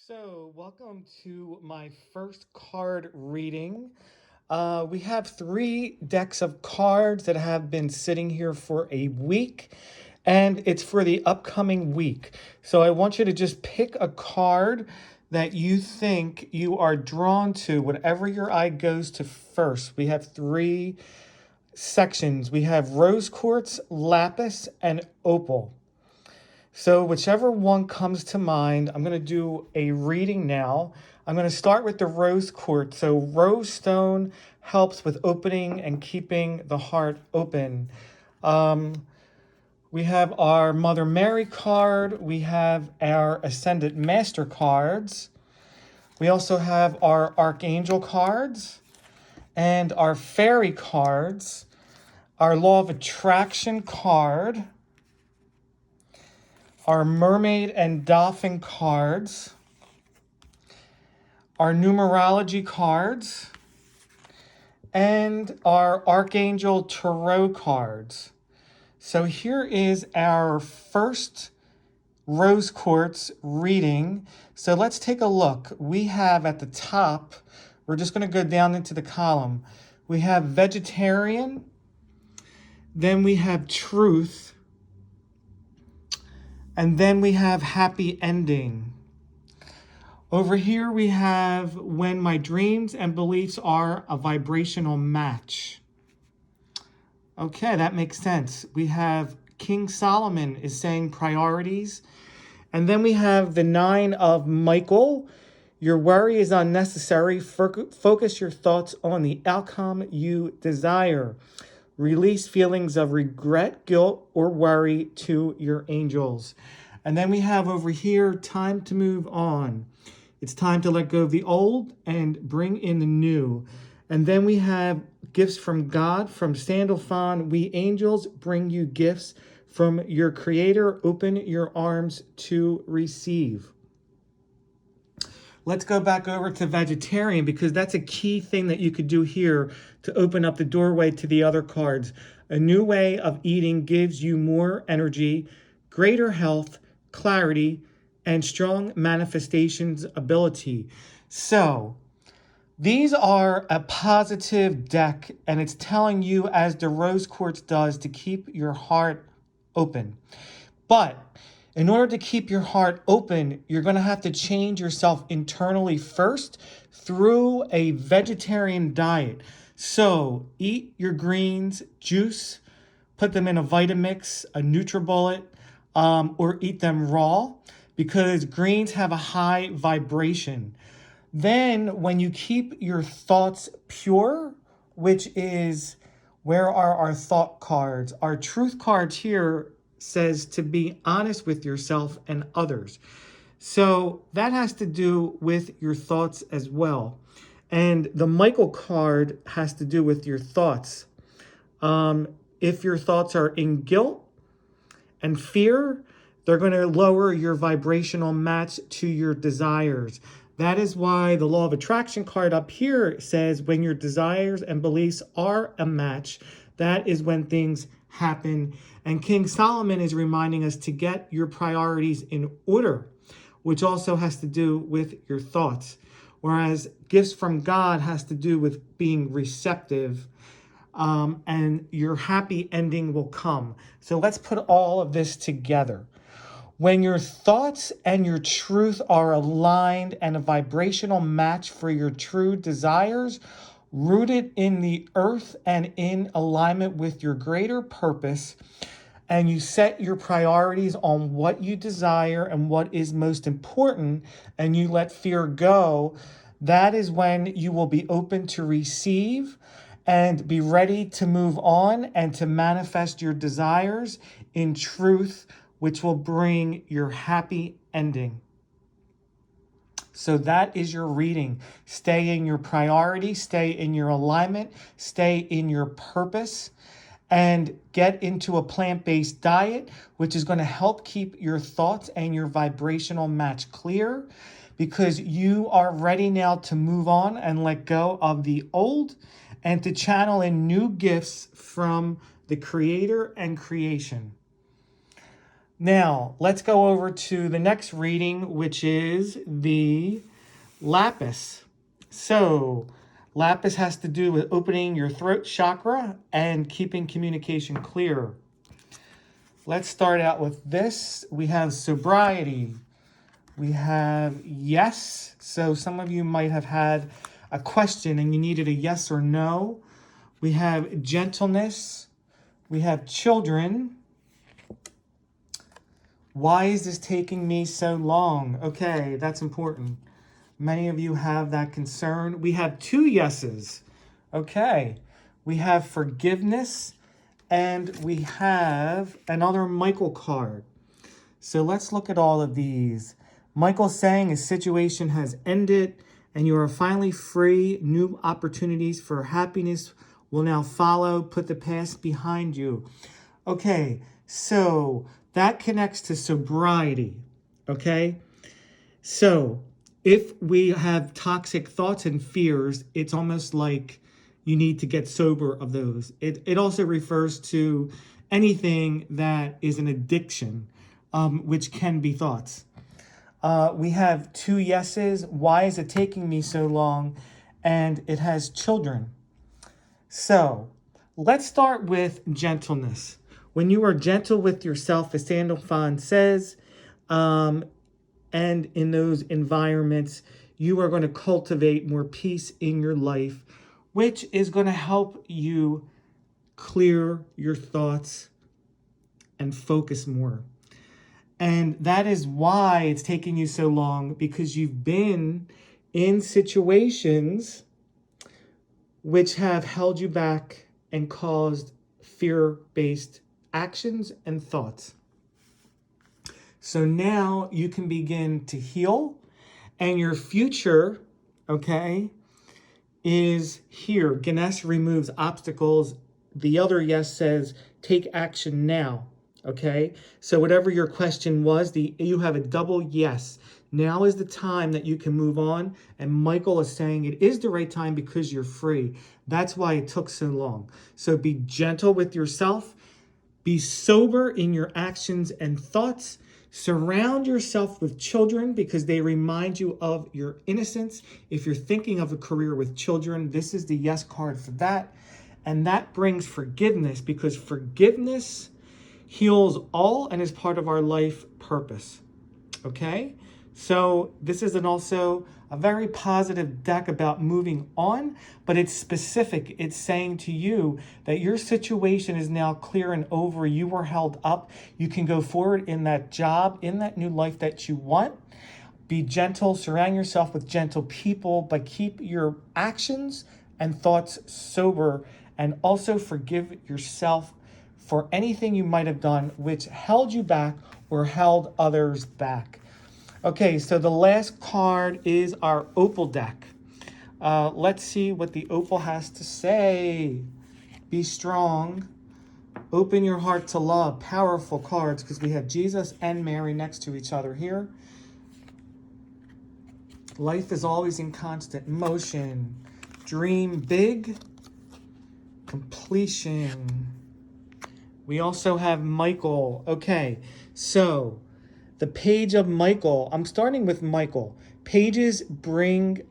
So, welcome to my first card reading. We have three decks of cards that have been sitting here for a week, and it's for the upcoming week. So, I want you to just pick a card that you think you are drawn to, whatever your eye goes to first. We have three sections. We have rose quartz, lapis, and opal. So whichever one comes to mind, I'm going to do a reading now. I'm going to start with the rose quartz. So rose stone helps with opening and keeping the heart open. We have our Mother Mary card. We have our Ascended Master cards. We also have our Archangel cards and our Fairy cards. Our Law of Attraction card. Our Mermaid and Dolphin cards, our numerology cards, and our Archangel Tarot cards. So here is our first rose quartz reading. So let's take a look. We have at the top, we're just going to go down into the column. We have vegetarian, then we have truth, and then we have happy ending. Over here we have when my dreams and beliefs are a vibrational match. Okay, that makes sense. We have King Solomon is saying priorities. And then we have the 9 of Michael. Your worry is unnecessary. Focus your thoughts on the outcome you desire. Release feelings of regret, guilt, or worry to your angels. And then we have over here, time to move on. It's time to let go of the old and bring in the new. And then we have gifts from God, from Sandalphon. We angels bring you gifts from your creator. Open your arms to receive. Let's go back over to vegetarian because that's a key thing that you could do here to open up the doorway to the other cards. A new way of eating gives you more energy, greater health, clarity, and strong manifestations ability. So these are a positive deck, and it's telling you, as the rose quartz does, to keep your heart open. But in order to keep your heart open, you're going to have to change yourself internally first through a vegetarian diet. So eat your greens, juice, put them in a Vitamix, a NutriBullet, or eat them raw because greens have a high vibration. Then when you keep your thoughts pure, which is, where are our thought cards? Our truth cards here says to be honest with yourself and others. So that has to do with your thoughts as well. And the Michael card has to do with your thoughts. If your thoughts are in guilt and fear, they're going to lower your vibrational match to your desires. That is why the Law of Attraction card up here says when your desires and beliefs are a match, that is when things happen. And King Solomon is reminding us to get your priorities in order, which also has to do with your thoughts. Whereas gifts from God has to do with being receptive, and your happy ending will come. So let's put all of this together. When your thoughts and your truth are aligned and a vibrational match for your true desires, rooted in the earth and in alignment with your greater purpose, and you set your priorities on what you desire and what is most important, and you let fear go, that is when you will be open to receive and be ready to move on and to manifest your desires in truth, which will bring your happy ending. So that is your reading. Stay in your priority, stay in your alignment, stay in your purpose, and get into a plant-based diet, which is going to help keep your thoughts and your vibrational match clear, because you are ready now to move on and let go of the old and to channel in new gifts from the Creator and creation. Now, let's go over to the next reading, which is the lapis. So, lapis has to do with opening your throat chakra and keeping communication clear. Let's start out with this. We have sobriety. We have yes. So some of you might have had a question and you needed a yes or no. We have gentleness. We have children. Why is this taking me so long? Okay, that's important. Many of you have that concern. We have two yeses. Okay. We have forgiveness and we have another Michael card. So let's look at all of these. Michael's saying his situation has ended and you are finally free. New opportunities for happiness will now follow. Put the past behind you. Okay, so that connects to sobriety. Okay, so if we have toxic thoughts and fears, it's almost like you need to get sober of those. It also refers to anything that is an addiction, which can be thoughts. We have two yeses. Why is it taking me so long? And it has children. So let's start with gentleness. When you are gentle with yourself, as Sandalphon says, and in those environments, you are going to cultivate more peace in your life, which is going to help you clear your thoughts and focus more. And that is why it's taking you so long, because you've been in situations which have held you back and caused fear-based actions and thoughts. So now you can begin to heal, and your future, okay, is here. Ganesh removes obstacles. The other yes says, take action now, okay? So whatever your question was, you have a double yes. Now is the time that you can move on, and Michael is saying it is the right time because you're free. That's why it took so long. So be gentle with yourself. Be sober in your actions and thoughts. Surround yourself with children because they remind you of your innocence. If you're thinking of a career with children, this is the yes card for that. And that brings forgiveness, because forgiveness heals all and is part of our life purpose. Okay? So this is also a very positive deck about moving on, but it's specific. It's saying to you that your situation is now clear and over. You were held up. You can go forward in that job, in that new life that you want. Be gentle. Surround yourself with gentle people, but keep your actions and thoughts sober, and also forgive yourself for anything you might have done which held you back or held others back. Okay, so the last card is our Opal deck. Let's see what the Opal has to say. Be strong. Open your heart to love. Powerful cards, because we have Jesus and Mary next to each other here. Life is always in constant motion. Dream big. Completion. We also have Michael. Okay, so the page of Michael. I'm starting with Michael. Pages bring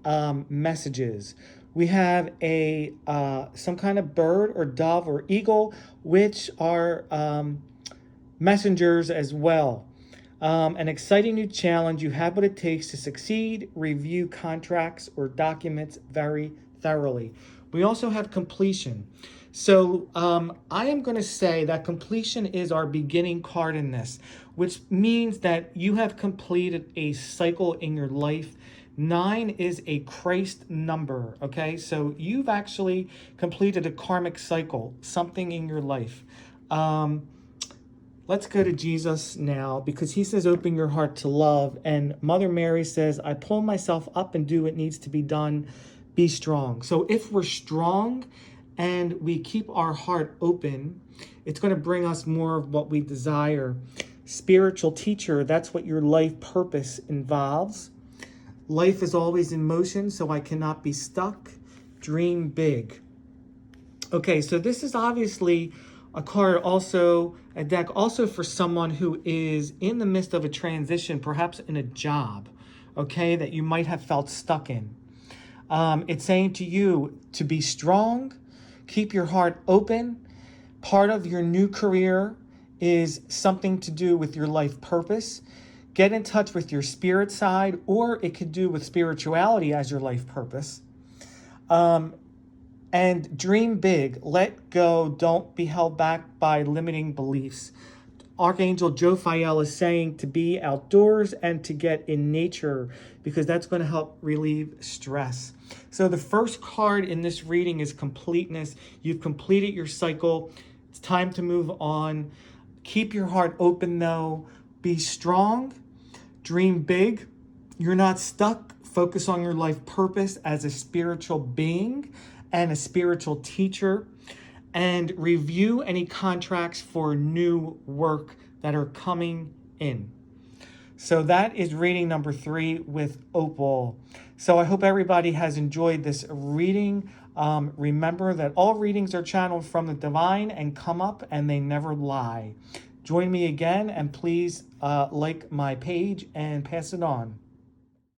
messages. We have a some kind of bird or dove or eagle, which are messengers as well. An exciting new challenge. You have what it takes to succeed. Review contracts or documents very thoroughly. We also have completion. So I am going to say that completion is our beginning card in this, which means that you have completed a cycle in your life. 9 is a Christ number, okay? So you've actually completed a karmic cycle, something in your life. Let's go to Jesus now, because he says, open your heart to love. And Mother Mary says, I pull myself up and do what needs to be done. Be strong. So if we're strong and we keep our heart open, it's going to bring us more of what we desire. Spiritual teacher, that's what your life purpose involves. Life is always in motion, so I cannot be stuck. Dream big. Okay, so this is obviously A deck also for someone who is in the midst of a transition, perhaps in a job, okay, that you might have felt stuck in. It's saying to you to be strong, keep your heart open. Part of your new career is something to do with your life purpose. Get in touch with your spirit side, or it could do with spirituality as your life purpose. And dream big, let go, don't be held back by limiting beliefs. Archangel Jophiel is saying to be outdoors and to get in nature because that's going to help relieve stress. So the first card in this reading is completeness. You've completed your cycle. It's time to move on. Keep your heart open though. Be strong. Dream big. You're not stuck. Focus on your life purpose as a spiritual being and a spiritual teacher, and review any contracts for new work that are coming in. So that is reading number 3 with Opal. So I hope everybody has enjoyed this reading. Remember that all readings are channeled from the divine and come up and they never lie. Join me again, and please like my page and pass it on.